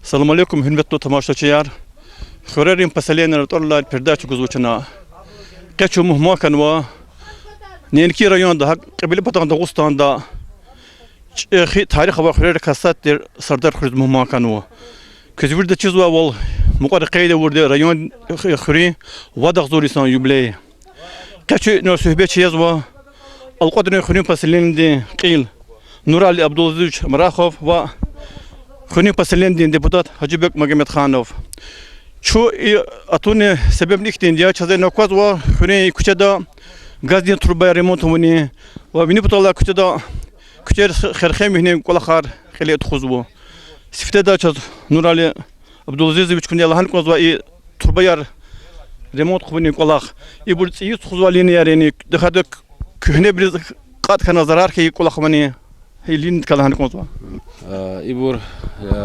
Assalamu alaikum hürmetli tamaşaçılar. Xörerim pasalenler torlar perdaç guzuçuna. Keçu muhmakan ve nenki rayonda qabili patanda Gustanda tarih ve xörer kasattir Sardar Xürz muhmakan ve Kızvirde çizwa wal muqarrı qayda vurdu rayon xuri wadaq zorisan yubiley. Keçu no söhbet yazwa القدر خوني بسلندي قيل نور علي عبد العزيز مراخوف و خوني بسلندي ديبوتات حجبك مجمد خانوف شو اتوني سبب نيكتين ديا چازي نوكواز و خوني كوچدا غازدين تربا ريمونت وني و بني بطلا كوچدا كوچر خرخيم هني كل خار خليت خوزبو سفته دا چاز نور علي عبد العزيز بيچكن الله هن كوز و اي تربا ريمونت خوني كلاخ اي بولتي خوزوالين ياريني دخدك كهنة بريز قاد كان زرار كي يقول أخواني هيلين كلام هنكون Ибур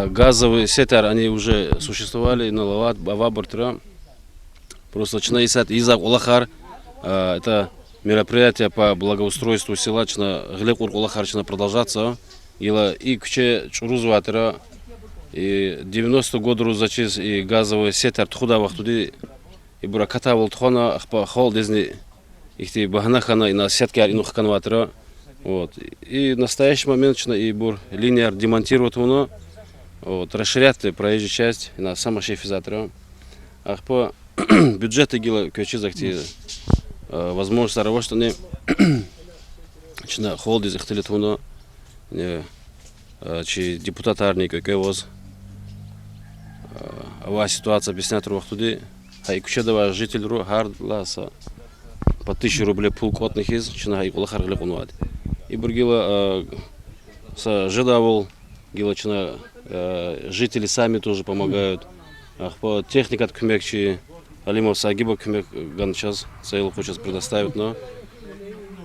газовый сетер, они уже существовали на Лават, Авабортра. Просто начиная из-за Улахар, это мероприятие по благоустройству села, Глеб Улахар продолжаться. И куче Чурузватера, и 90 год рузачиз и газовый сетер тхуда вахтуди, и бураката волтхона, хол дезни. Ихти баганахана и на сеткар инух канватера. Вот. И в настоящий момент и бур линияр демонтируют его, вот, расширять проезжую часть на самошефизатора. А по бюджету гила кочизахти возможность работать не чна холди захтелит его, чи депутатарный какой воз. А ситуация объясняет руахтуди, а и кучедова житель ру хардласа. По 1000 рублей полкотных из, чина и Улахар Глеб Унвад. И бургила жидавол, гила чина жители сами тоже помогают. По технике от кмекчи Алимов Сагиба кмек ганчас сейл хочет предоставить, но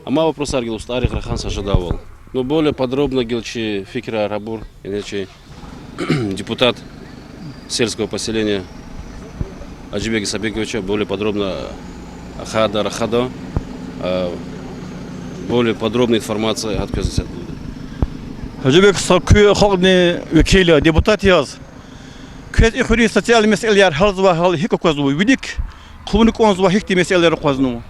а мало вопрос аргил старых раханса жидавол. Но более подробно гилчи Фикра Рабур, иначе депутат сельского поселения Аджибеги Сабековича более подробно Рахадо, более подробная информация отказывается. Hacıbek sakı halkını vekili deputat yaz. Köz ikhuri sosyal meseleler halz ve hal hik kozvu. Vidik kuvunu konzva hikti meseleleri koznu.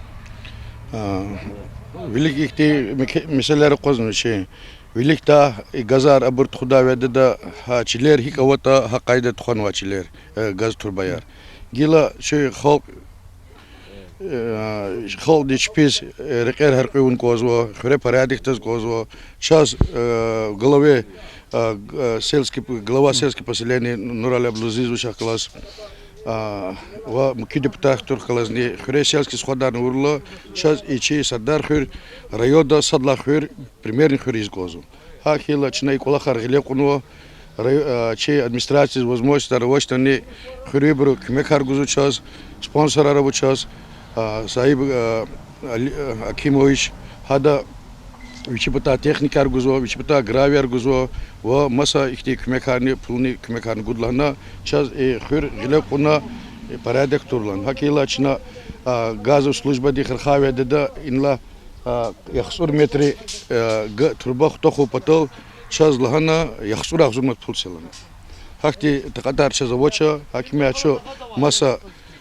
Vilik hikti meseleleri koznu şey. Vilik da gazar aburt khuda vede da haçiler hik avata haqayda tuhan vaçiler gaz turbayar. Gila şey halk خال دیش پیش رقیق هر قیون کوزوا خره پرادیک تز کوزوا شاز گلوه سیلسکی گلوا سیلسکی پسیلانی نورال ابلوزیز وش کلاس و مکید بتاخ تور کلاس نی خره سیلسکی سخدار نورلا شاز ایچی صدر خیر رایودا صدلا خیر پریمیر خیریز کوزو ها خیلا چنای کولا خرگلی کنوا چه ادمنستراتیز возможность работать خری برو کمک هرگزو چاز سپانسر را بچاز صاحب Акимович هذا ويشبتا تكنيك أرجوزوا ويشبتا غرافي أرجوزوا ومسا إختي كمكاني بلوني كمكان قدلنا شاز خير غلق قلنا برادك تورلان هكيلا شنا غاز وسلوجبا دي خرخاوي ددا إنلا يخسر متر تربخ تخو بطل شاز لهنا يخسر أخزر مت بول سلنا هكتي تقدر شاز وجه هكيمي أشوا مسا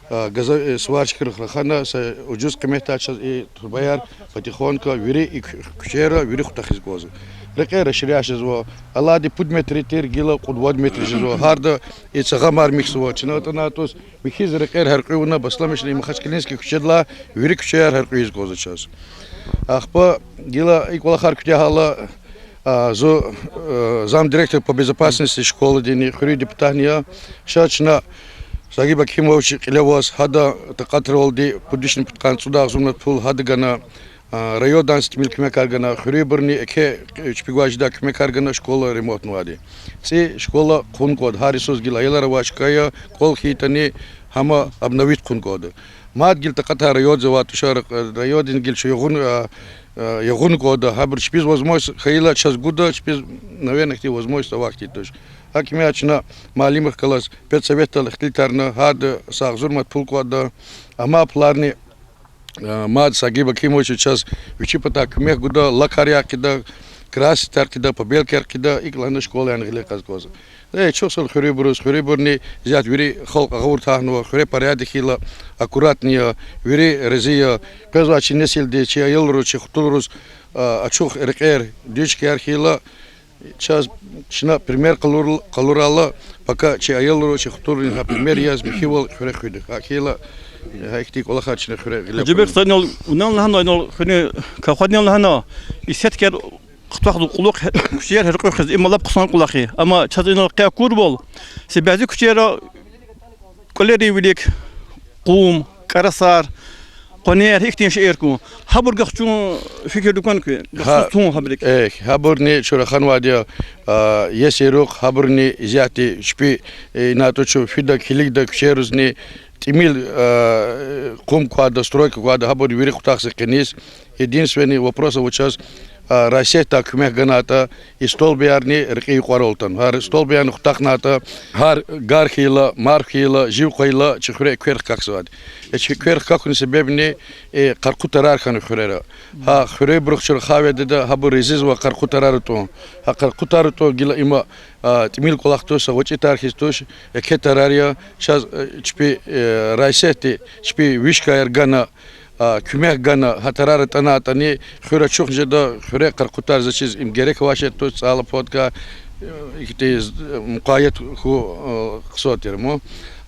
газа сварщик рахана с уджус комета час и турбаяр потихоньку вири и кучера вири хутахиз гозу рекера расширяешь его аллади пудметри тир гила кудвад метри жо харда и цагамар миксво чната натус михиз рекер харкуна басламиш ли махачкинский кучедла вири кучер харкуиз гозу час ахпа гила и кола харкутя хала зо зам директор по безопасности школы дени хри депутатния шачна Сагиб Акимович Левос хада тaqatrol di pudishni putqan suda zumnat pul hadgana райодан стимил кмекаргана хриберни эке чпигважда кмекаргана школа ремонтнуади си школа кункод харисос гила елара вачкая кол хитани хама обновить кункод мад гил тaqata район зават шар райодин гил ягун кода хабр чпиз возможность хейла час года чпиз наверное хти возможность вахти тош Акимячна малимых калас педсовета лихтилтарна хад сагзурмат пулкода ама пларни мад Сагиб Акимович час вичипата кмех года лакария кида Крас таркида, побелки аркида, иклана школа ангеле казгоза. Çok sol хөребрус, хөребрни зят вири халк агур тахнова, хөреб порядок хила, аккуратния, вири резия, казачи несилде, чи аялру, чи хутурус, ачух рекер, дючки архила, час чина пример калурала, пока чи аялру, чи хутурин, пример яз михивал хөрехуды. Ахила هيكتيك والله خاتشنا خير جبك صنول ونال لهنا نال خني كخدنا لهنا يسات كر قطع القلوق كشير هرقو خز إما لب قصان قلاقي أما تشازين القيا كوربول سبعزي كشير كلري وليك قوم كرسار قنير هيكتين شيركو هبر قخشون فكر دكان كي قخشون هبرك إيه هبرني شو خان واديا يسيروق هبرني زياتي شبي ناتوشو فيدا كيليك دا كشيرزني Тимил ком квада, стройка квада, хабор вирих утахся кенис. Единственный вопрос вот сейчас Россия так мехганата и столбиарни реки кваролтан. Хар столбиарни утахната, хар гархила, мархила, живхила, чехре кверх как свад. Эч кверх как не себебни каркутарар хан хурера. Ха хуре брухчер хаведа хабор резизва каркутарарто. Ха каркутарто гила има Тимил колахтоса вочитар хистош екетарария шаз чпи Россия чпи вишка эргана kümek gana hatarar tanatani xura çok jeda xura qarqutar zachiz im gerek vaşet to sağlı podka işte muqayet xu qsotermo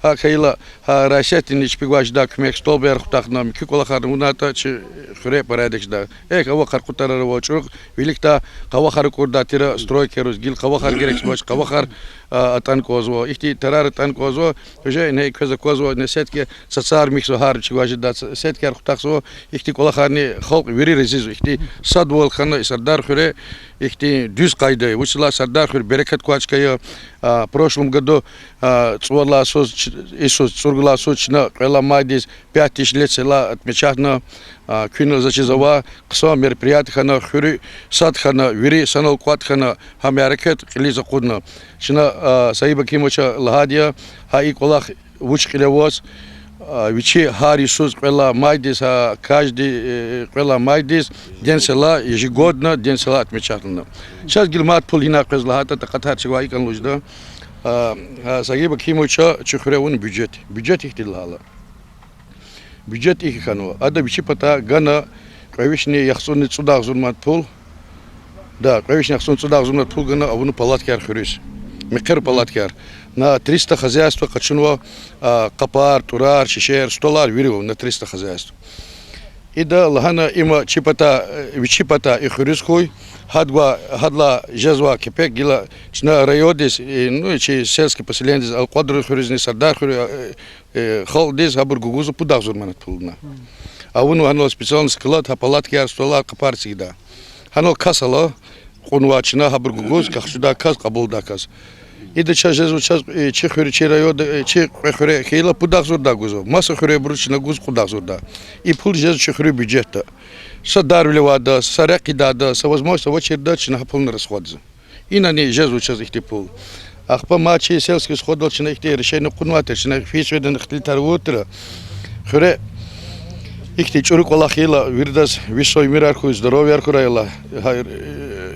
ha kayla ha raşetin hiçbir vajda kümek stol ber xutaqna miki kolakharın unata çi xura paradexda ek hava qarqutar voçuq vilikta qavaxar kurdatira stroykeruz gil qavaxar gerek voç qavaxar atan kozvo ihti tarar atan kozvo уже не коза kozvo не сетке сацар миксо хар çi vajda сеткер xutaqso ihti kolakharni xalq veri reziz ihti sadvol xana сардар xure ihti düz qayda uçla сардар xur bereket koachkaya прошлом году цварла соц Исус цургла сочна квела майдис 5000 лет села отмечено күнел зачизова кыса мероприятие хана хюри садхана вири санал кватхана хамяракет лиза кудна шина саиба кимоча лагадия хаи колах вучкилевоз вичи хар Исус квела майдис каждый квела майдис день села ежегодно день села отмечено. Сейчас гилмат пулина квезлахата такатар чигвай кан лужда Сагиба кимоча чухреун бюджет их тилала. Бюджет их хано. Ада бичи пата гана кавишни яхсунни цудах зурмат пул. Да, кавишни яхсунни цудах зурмат пул гана авуну палаткар хурис. Микер палаткар. На 300 хозяйства качунва капар, турар, шишер, столар вирил на 300 хозяйств. И да лахана има бичи пата и хурис хуй. Хадла жазва кепек гила чна райодис ну чи сельский поселенец ал квадру хуризни сардар халдис хабур гугузу пудах зурманат пулна. А уну хано специальный склад хапалатки арстола капарсигда. Хано касала кунвачна хабур гугуз кахшуда кас кабулда кас. И да чажезу час чи хури чи райод чи хури хила пудах зурда гузу. Маса хури бручна гуз пудах зурда. И пул жезу чи хури бюджета. Садар вливада, саряки дада, совозможность очередь на полный расход. И на ней жезу час их типул. Ах по матче сельский сход на их решение кунватер, на их фишведен их литарвутера. Хуре их ти чуру колахила, вирдас висой мирарху здоровья архураила.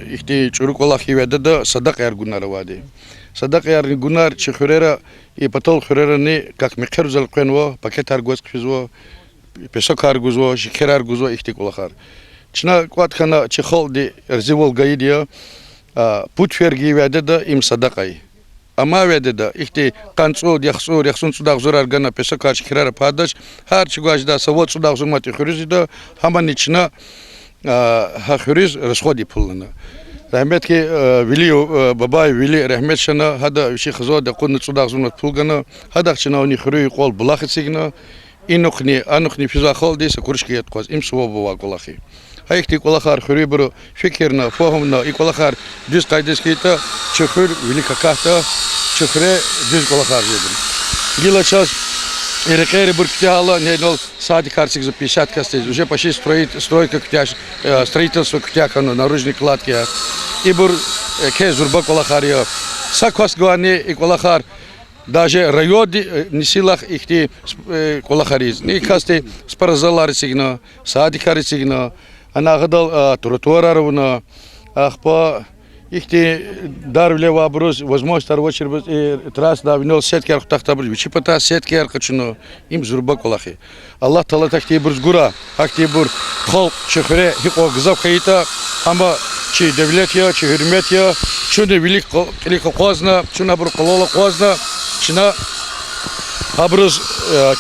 Их ти чуру колахи ведада садак яргунара вади. Садак яргунар чехурера и потол хурера не как микер залкенво, пакет аргоз кфизво. Песок аргузо, шикер аргузо ихти колахар. Чна кватхана чехолди рзивол гаидия путь ферги ведеда им садакай. Ама ведеда ихти канцо яхсо яхсун судах зур аргана песок ар шикер падаш хар чугажда савод судах зумати хуризида хамани чна хахуриз расходи пулна. Рахметки вили бабай вили рахмет шана хада виши хазо да кун судах зумат пулгана хада чна уни хури қол булахитсигна Анухни физахол дesa куршки яткоз им свобова колахи. Хайхти колахар хурибру фикерна фохомна и колахар düz кайдескита чухур велика кахта чухре düz колахар едем. Гила час ирекери бурктяла ненол сади карцик за 50 кастез уже почти стройка ктяш строительство ктякано наружной кладки. И бур кезурба колахария саквас гвани и колахар Даже районы не силах их колахариз. Не касты спаразалары сигна, садикары сигна, она гадал тротуарарвна, Ахпа ихти дарвле вабрус возможность торвочер бус трасс да винол сетки архтахта бус вичипата сетки архачуно им зурба колахи Аллах Таала тахти бурс гура ахти бур хол шехре хико гзав хайта ама чи devlet ya чи hürmet ya чуне велик козна чуна бур колола козна чина абрус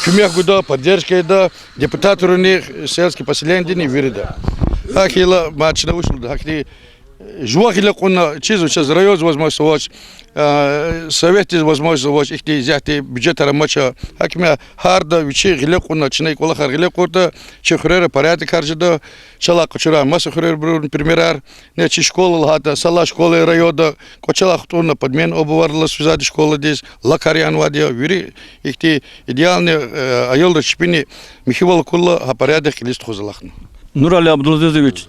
кюмех гуда поддержка да депутатурни сельские поселения вирида ахила мачна ушл ахти жуахила куна чизу сейчас район возможность соч совет возможность соч их взяти бюджет рамача хакимя харда вичи гиле куна чина кола харгиле корда чехрера порядок харжда чала кочура масахрер брун примерар не чи школа хата сала школы райода кочала хтуна подмен обварла связать школа здесь лакариан вадия вири их идеальный айолда чпини михивал кулла порядок лист хозалахна Nurali Abdülazizович,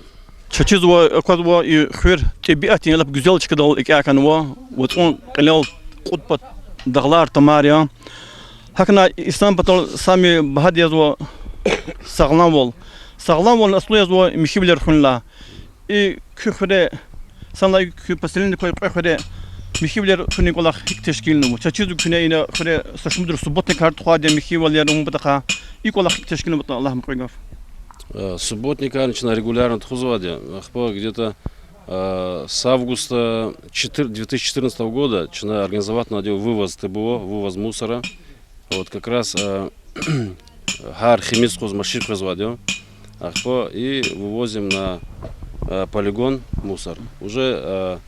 çeçizwa akadwa khir tabiat yalap güzel çıkıdal ikakanwa وتكون قلال قطبة دغلار تماريا هكنا إسلام بطل سامي بهاد يزوا سغلان وال أصله يزوا مشيبلر خنلا كخده سنلا كبسلين كوي خده مشيبلر خني كلا تشكيل نمو çeçizwa كنا إنا خده سشمدر سبوتن كارت خواده مشيبل يرمو بتخا يكلا تشكيل بطل الله مقيقف Субботник начинает регулярно тхузваде. Где-то с августа 2014 года начинает организовать надел вывоз ТБО, вывоз мусора. Вот как раз гар химическую машину разводим и вывозим на полигон мусор. Уже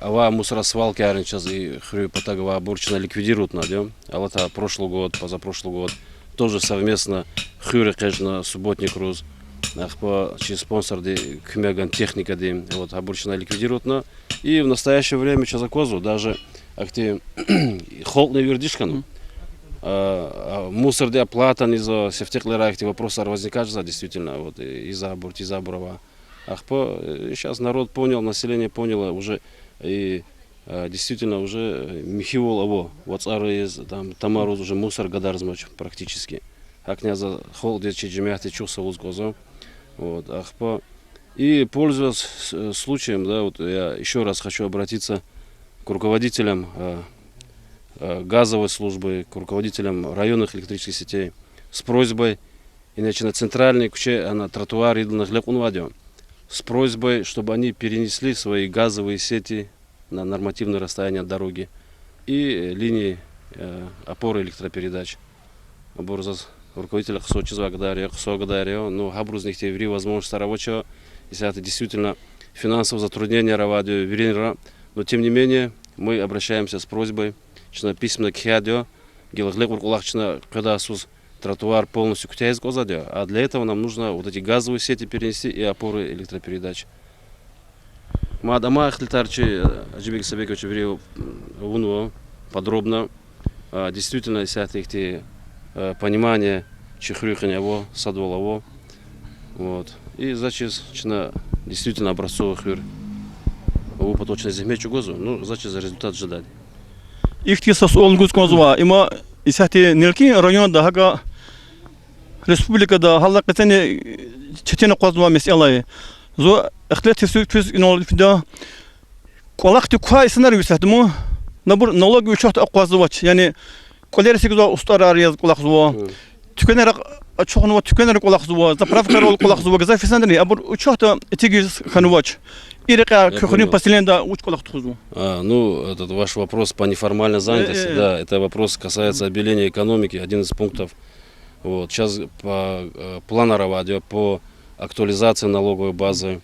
ава мусоросвалки сейчас и хрюпатагова бурчина ликвидируют надел. А вот прошлый год, позапрошлый год тоже совместно хрюри, конечно, субботник руз. Через спонсор кмеган техника вот обурчина ликвидируют и в настоящее время чазакозу даже акти холтный вердишкану мусор де плата из-за сефтеклера акти вопрос возникает действительно вот из-за бурова сейчас народ понял, население поняло уже и действительно уже михивол аво вот из там тамару уже мусор гадарзмач практически акняза холде чеджемяхте чуса узгозо. Вот, и пользуясь случаем, да, вот я еще раз хочу обратиться к руководителям газовой службы, к руководителям районных электрических сетей с просьбой, иначе на центральной куче, на тротуаре с просьбой, чтобы они перенесли свои газовые сети на нормативное расстояние от дороги и линии опоры электропередач. Руководителя Хсочизва Гадария, но Габруз них ври возможность рабочего, если это действительно финансовое затруднение Равадио, но тем не менее мы обращаемся с просьбой, что письменно к Хиадио, Гелаглек Уркулахчина, когда сус тротуар полностью кутяет Гозадио, а для этого нам нужно вот эти газовые сети перенести и опоры электропередач. Мадама Ахлитарчи Аджибек Сабекович ври подробно, действительно, если это их понимание чихрюханьяво, садволово, вот. И зачем действительно образцовых хюр у поточной земли чугозу, ну зачем за результат ждать. Их тисас олгус конзва, има исахти нелки районда хага республикада халлакатани четена конзва меселай. Зо ихлет физ инол фида колахти квай сценарий сахтмо набур налог учет аквазвач, yani Колерсик зо устарар яз колахзво. Тükенерек чогнова тükенерек колахзво. Заправкар ол колахзво. Газа фисандри абур учохта тигиз ханвач. Ирека көхрин поселенда уч колахтхузво. Ну, этот ваш вопрос по неформальной занятости, да, это вопрос касается обеления экономики, один из пунктов. Вот сейчас по плану Равадио, по актуализации налоговой базы,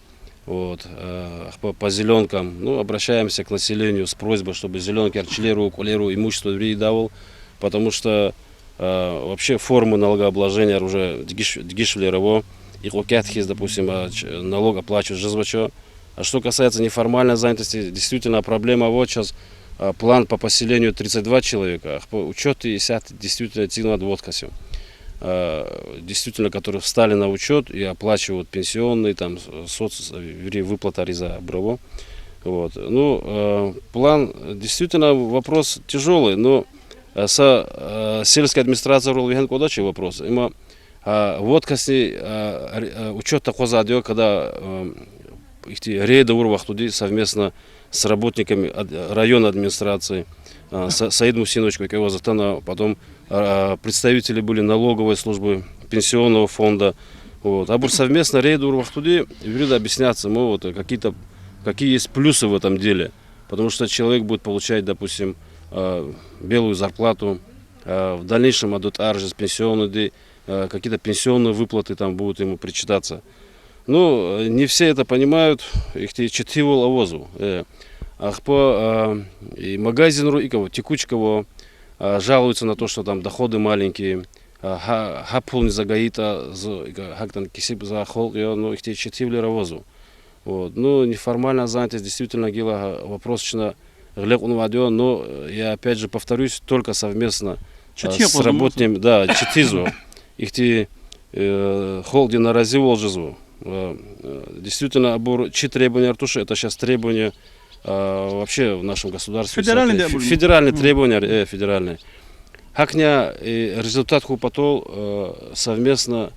вот, по зеленкам, ну, обращаемся к населению с просьбой, чтобы зеленки арчилеру, колеру, имущество давал. Потому что вообще формы налогообложения уже дгишлерово, их окятхиз, допустим, налог оплачивают жезвачо. А что касается неформальной занятости, действительно проблема вот сейчас план по поселению 32 человека, учет и действительно тигнат водкасю. Действительно, которые встали на учет и оплачивают пенсионные, там, выплата риза брово. Вот. Ну, план действительно вопрос тяжелый, но с сельской администрацией ролвиген кодачи вопрос. Има вот каси учет такого задел, когда рейда Урвахтуди совместно с работниками районной администрации, Саид Мусинович Квекевазатана, потом представители были налоговой службы, пенсионного фонда. Вот. Абур совместно рейда Урвахтуди и объясняться, вот, какие есть плюсы в этом деле. Потому что человек будет получать, допустим, белую зарплату, в дальнейшем адут аржис пенсионные, какие-то пенсионные выплаты там будут ему причитаться. Ну, не все это понимают, их читивол авозу. И магазин и кого текучкого жалуются на то, что там доходы маленькие, хапул не загаита, как там кисип захол, но их читивли авозу. Вот. Ну, неформальная занятость действительно гила вопрос, но я опять же повторюсь, только совместно с работниками, да, читизу, их холди наразивол жизу. Действительно, требования Артуши, это сейчас требования вообще в нашем государстве. Федеральные требования, федеральные. Хакня результат хупатол совместно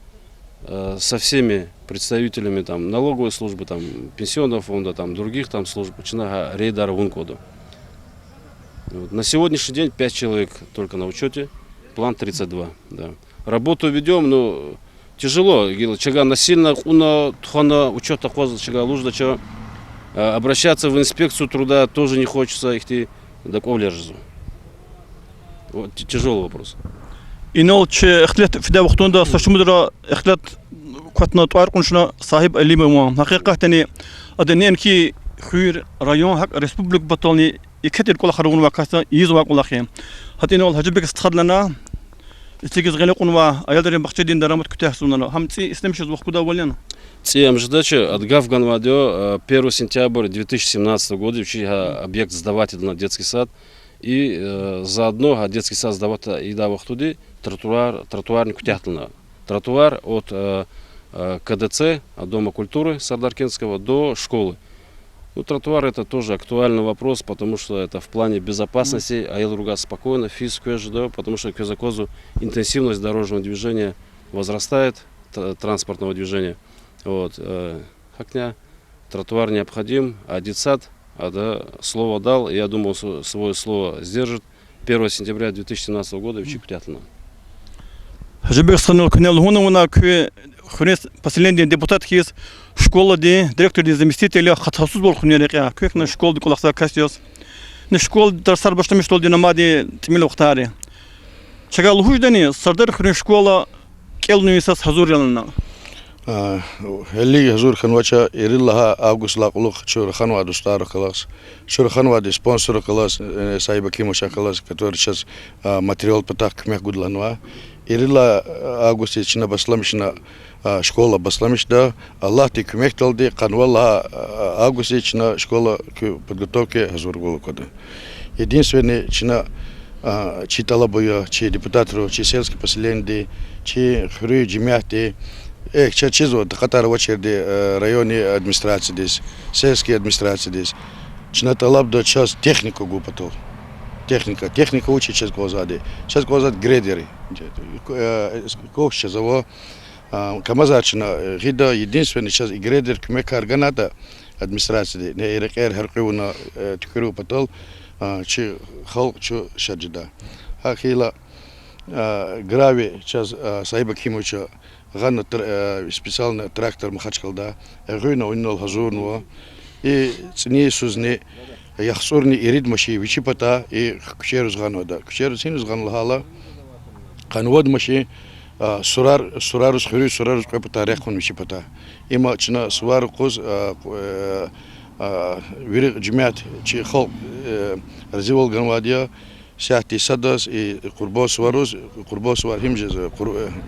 со всеми представителями там, налоговой службы, там, пенсионного фонда, там, других там, служб, начиная рейдар вункоду. Вот. На сегодняшний день 5 человек только на учете, план 32. Да. Работу ведем, но тяжело. Чага насильно учета чага лужда, обращаться в инспекцию труда тоже не хочется, их вот, тяжелый вопрос. إنه اختلاف في ده وقتون ده سشمدرا اختلاف قطنا طوار كونشنا صاحب اللي موام حقيقة تاني أدنين كي خير ريون حق ريسبوبليك بطلني يكتر كل خرون وكاسا يزوا كل خيم حتى إنه الحجبك استخد لنا استيقظ غلقون وأيضا بختدين درامات كتاحسوننا هم تي استمشي وقت ده ولينا. Цием ждача от Гавганвадио 1 сентября 2017 года объект сдавать на детский сад и заодно детский сад сдавать и давать туда тротуарник тяхтልና. Тротуар от КДЦ, от Дома культуры Сардаркинского до школы. Ну, тротуар это тоже актуальный вопрос, потому что это в плане безопасности, а Елруга спокойно, физическую ожидаю, потому что к заказу интенсивность дорожного движения возрастает, транспортного движения. Вот, хакня, тротуар необходим, а детсад, слово дал, и я думал, свое слово сдержит 1 сентября 2017 года в Чикутятлино. Хажибек станул канал Гуна, хрес последний депутат хиз школа де директор де заместителя хатасуз бол хунерека кек на школ де колахса кастиос на школ дарсар баштами школ де намади тимил вахтари чагал хуjdani сардар хрен школа келнуисас хазур ялна اللي هزور خنواتشا يريلها أوغوس لاقلوخ شور خنوا دوستار خلاص شور خنوا دي سبونسر خلاص سايبا كيموشا خلاص كتورشاس ماتريال بتاعك ميح قد لانوا يريلا أوغوس يشنا بسلامشنا школа басламиш да Аллах ти кумехтал ди канвалла август ична школа подготовки хазургул кода. Единственное чина читала боя, чи депутатору, чи сельское поселение, чи хрю джимяхти, чизо хатар в очереди районной администрации здесь, сельские администрации здесь. Чина талаб до час технику гупатол. Техника учит час гозади. Час гозад грейдеры. Кох чазово Камазачна гида единственный сейчас и грейдер кмека органата администрации не ирекер харкуна тикру патол чи хал чу шаджда хахила грави сейчас сайба кимуча гана специальный трактор махачкалда гуйна уннол хазурно и цни сузни яхсурни ирид маши вичипата и кучерус ганода кучерус синус ганлала канвод маши сурарус хюри сурарус кой тарих хон миши пата има чина суар коз вир джмят чи хол разивол ганвадия шахти садас и курбо суар химжез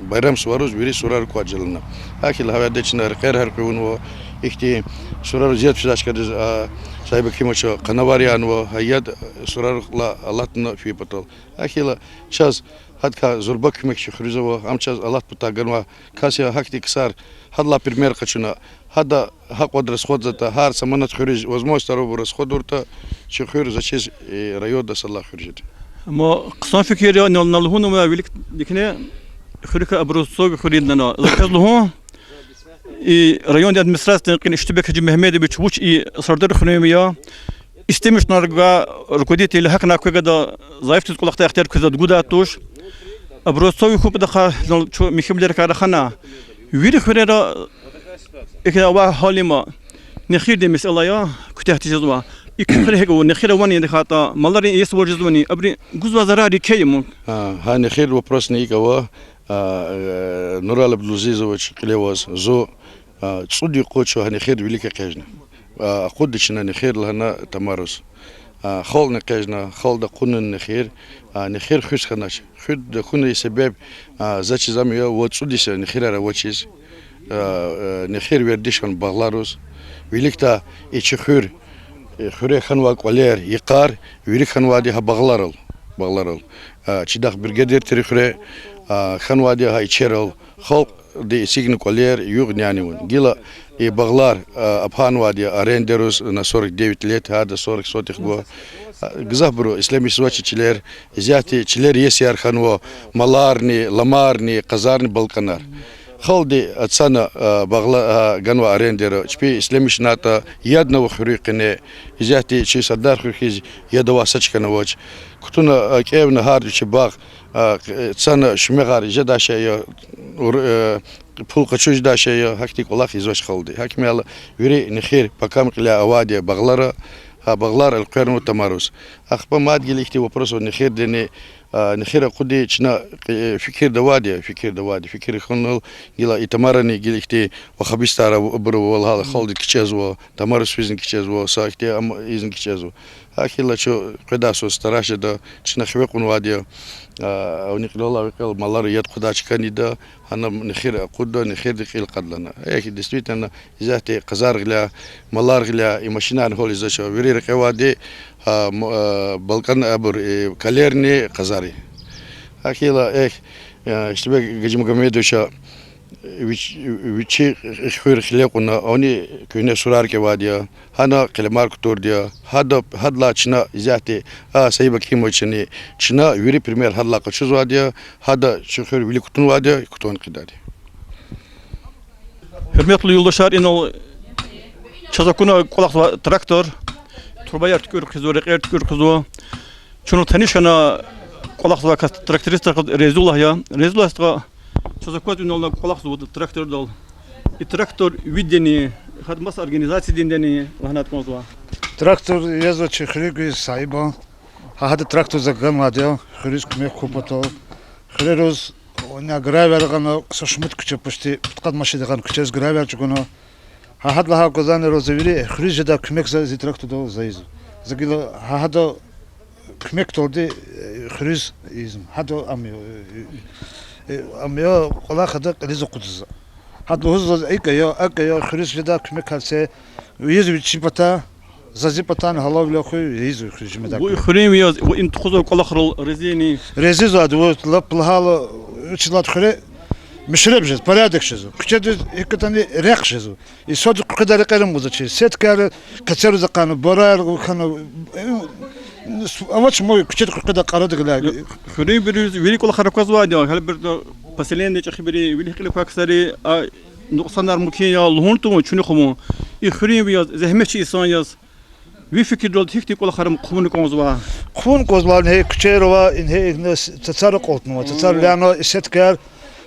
байрам суарус вири сурар кваджелна акил хавада чина ркер харкун во ихти сурар зият фидашкадез сайба кимочо канавариан во хаяд сурар ла алатна фи патол акила час هذا زربك مكش خريزه أمشاز الله بتاعنا كاسيا هكتي كسار هذا بريمير كشنا هذا حق ودرس خود ذاته هار سمنت خريج وزموس ترى برس خود ورتا شو خير زشيز رياض دس الله خريجت. ما قصان فكرة نلهون وما بيلك دكنا خريك أبرز صوب خريدنا ذكر له район администрации кин Иштибек Хаджи Мехмедович вуч и Сардыр Хунемия истемиш нарга руководитель хакна квегада заифтус кулакта ихтияр кузад гудатуш абросой хупдаха михимлер карахана вирих хурера إكنا واه حالما نخير دي مسألة يا كتحت جزوا يكفر هيك ونخير واني دخاطا مالاري يسوى جزواني أبري جزوا زراري كيمون ها نخير вопрос نيكوا نورال بلوزيزوفيتش قليواز زو تصدي قوتشو هنخير велика كاجنا قدشنا نخير لهنا تمارس خال نكاجنا خال دا قنن نخير نخير خوش خناش خد خن سبب زاتش زاميا وتصديش نخير على واتشيز نخير ورديشون باغلاروس ويلكتا إيشخور خوري خنوا قولير يقار ويلك خنوا دي باغلارل تشداخ برغادير تريخري خنوا دي إيشيرل خلق دي سيجن قولير يغنيانيون جيلا باغلار أبهانوا دي أريندروس نصورك ديفيد ليت هذا صورك صوتك بوا جزابرو إسلامي سواتش تشلير زياتي تشلير يسيار خنوا مالارني لمارني قزارني بالقنار خالدي أتصنع بغلا جنوا أريندر شبي إسلاميش ناتا يدنا وخريقنا إزاتي شيء صدار خريج يدوا ساتش كنواج كتونا كيف نهار شباغ أتصنع شمغار جدا شيء بول قشوج دا شيء هكتي كلاه يزوج خالدي هكمي على يري نخير بكام قلا أوادي بغلارة بغلار القرن والتمارس أخبار ما تقول إختي وبرسو نخير دني نخير قدي شنا فكر دوادي فكر خنول جلا إتمارني جل إختي وخبيستارا برو والله خالد كتشازوا تمارس فيزن كتشازوا ساكتي أم إذن كتشازوا هكذا شو قداسو استراحة دا شنا خويقون وادي أو نقول الله وقال مالار يد قداش كان دا أنا نخير قدو نخير دقيل قدلنا هيك دستويت أنا إذا قزار غلا مالار غلا يمشينا هول إذا شو ورير قوادي بالكان أبر كاليرني قزاري هكذا إيه اشتبك جم جميدوشا ويشي خير خلقنا أني كنا سرار كواديا هنا كلمار كتورديا هذا لا شنا إزاتي سيبك كيمو شني شنا يوري بريمير هذا كشوز واديا هذا شخير ويلي كتون واديا كتون قدادي Hürmetli yoldaşlar, inal çazakuna kulak traktör, turbayar tükür kızı, reker tükür kızı. Şunu tanışana kulak traktörist Rezullah ya. Rezullah sta çazakut inal kulak traktör dal. Traktör videni, hadmas organizasyası dindeni lahanat mozva. Traktör yazı çıkırığı sahibi. Hadi traktör zagan vadya, хрис кме купато. Хрерос оня гравергано сошмут кче почти подкад машидаган кчез гравер чугуно. Хад лаха козане розевири хрис жада кмек за трактор до заиз. Загило хадо кмек торди хрис изм. Хадо амио кола хада лизо кудз. Хадо хуз акаyo хрис жада кмек халсе уйез чипата زازيبتان هلاو لأخوي يزو خرج مدك. وخريم ياز وإنت خذوا كلاخر رزيني. رزيزو هذا وطلب الحال وشلات خري مشرب جز برادك شزو. كتير هكتاني ريق شزو. يسود قدر قرم وزتشي. سيد كار كتير زقانو برار وخانو أوش مو كتير قدر قرادك لا. خريم بريز ويلي كلاخر كوزوادي. هل برد بسلين ديش خبري ويلي خلي كواكسري نقصانار مكيا لهونتو شنو خمو. يخريم ياز زحمة إنسان ياز. وی فکر داد هیچ کل خرم خون کنزوا. خون کنزوا نه کچروا این هی تصار قطنوا تصار لیانا است کار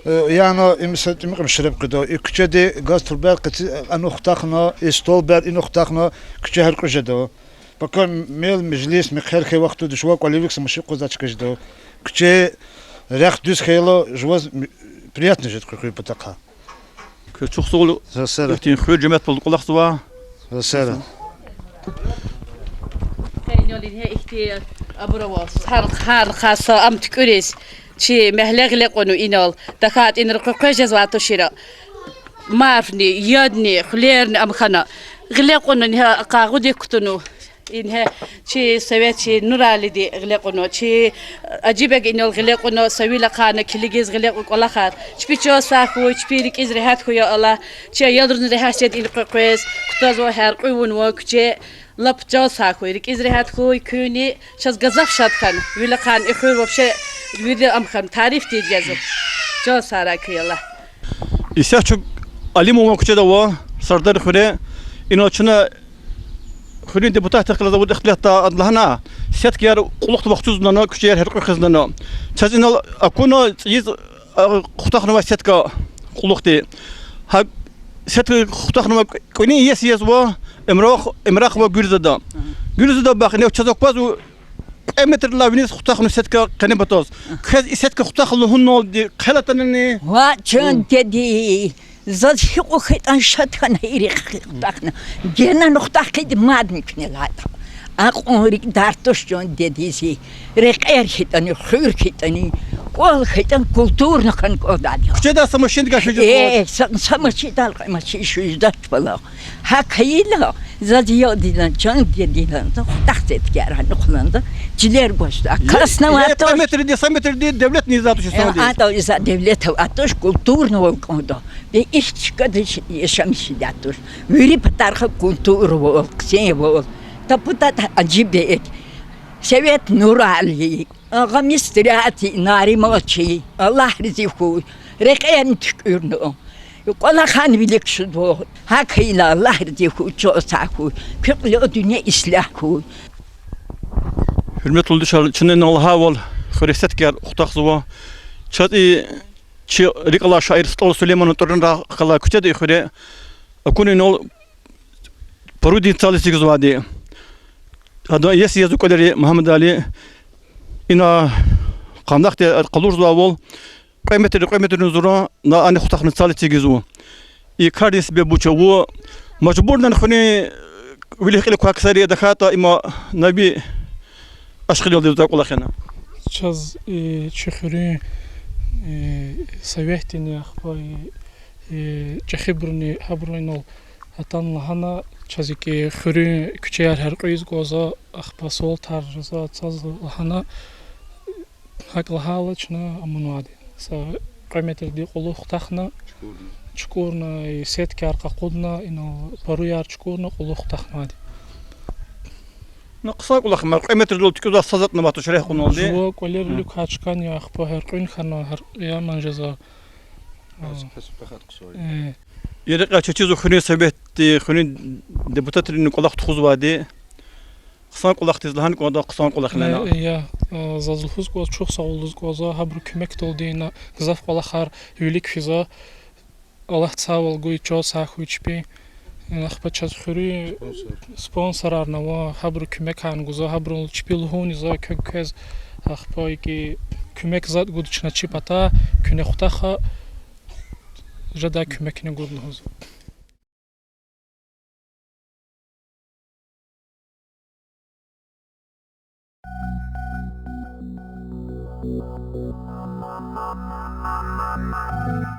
یانا امسات مشرب قدا کچدی گاز تربیت قطع آن اختاقنا استول بر این اختاقنا کچه هر کجدا. بکن میل مجلس مخیر خی وقت دشوا کالیوکس مشی قزاچ کجدا. کچه رخت دوست خیلا جواز приятно жить какой потака. Çok sağ ol. Zaten xeyir cemaat bulduk kulak suva. Zasara. Yolun he ihtiyar abravas har khasa am tüküriz çi mehlagli qonu inal dakat inir qojaz wa toshira marfni yadni khlerni am khana gli qonu ha qagudi kutunu in he çi sevet çi nurali di gli qonu çi ajibek inal gli qonu savila khana kiligiz gli qola khar çpicho sahu çpirik izrehat khoya Allah çi yadrun rehaset il qoqes kutazo her quyun wa kçe لب جاس هاكوي إزريهات خوي كوني شاز قزف شاد كان ولا كان إخوي وبشة ويدا أم كان تعريف تيجازو جاس هاكوي الله İsa çok Ali Mumu Kucheda wa Sardar Khure ino çuna Khurin deputat taqla da ikhtilata adlahana set kiyar quluq waqtuzna kuchayar her qizna chazina akuna yiz qutaxna wa setka quluqti ha set qutaxna kuni yes yes wa imraq wa gülzada baqni chazok bazu emeter la vinis qutaxna setka qanibatos kaz setka qutaxna hunno qalatani Wa çön dedi. Zaten o kadar şatan herif takna. Gene noktaki madem ki ne lada. Akonrik dartoşjon dedisi. Reker hitani, khur hitani. Kol hitan kulturna kan kodadi. Kucheda samashin gaşıcı. Samaşidal kaymaşı şu yüzden bala. Hakıyla zaten dilan can dedilan da taksit yaran kullandı. Ciler boşta. Kasna var. Sametri devlet nizatı şu sana diyor. Ata iza devlet atoş kulturna olkoda. Ve işçikada yaşamış atoş. Veri patarha kultur ol, ksen ol. Taputa acib de Sevet Nur Ali. Ağam istirahati nari maçı. Allah riziku. Rekayan tükürnü. Kola kan bilik şu bu. Hakıyla Allah riziku çoğsaku. Köklü o dünya islahu. Hürmet oldu çının Allah'a ol. Xreset ger uxtaqzuwa. Çati çi rikala şair Stol Süleyman oturun da kala küçede xure. Akuni nol parudi talisi gizwadi. Hada yes yazı koleri Muhammed Ali ina qandaq de qalurzuwa ol. Qiymetini zura na ani uxtaqni talisi gizwu. İkardis be buçawu mecburdan xuni vilih ilk aksariye dakata ima nabi aşkı yolda uzak olakena. Çaz çxürü savehtini axpay çxibrni habrino atan lahana çaziki xürü küçeyar her qoyuz goza axpa sol tarza çaz lahana haklahala çna amunwadi sa qiymetli qulu xtaxna çukurna setkar qaqudna ino paruyar çukurna qulu xtaxnadi Naqsa qulaq ma qimetir dol tikuza sazatna matu şereh qunoldi. Жо колер люк хачкан я ахпа хер qün xana her ya manjaza. Yeriqa çeçizu xuni sebetti xuni deputatrin qulaq tuxuzwadi. Qsan qulaq tizlahan qoda qsan qulaqlana. Ya zazulhuz qoz çox sağ olunuz qoza habru kömək doldina qızaf qolaxar yülik fiza Allah sağ ol qoy ço saxuçpi. Ахпа час хuri sponsorlarına va habru kömək han qoza habru çpilhuni za kökez ахпа ki kömək zat qudçuna çipata küne xutaxa jada köməkini qudnuhuz. Thank you.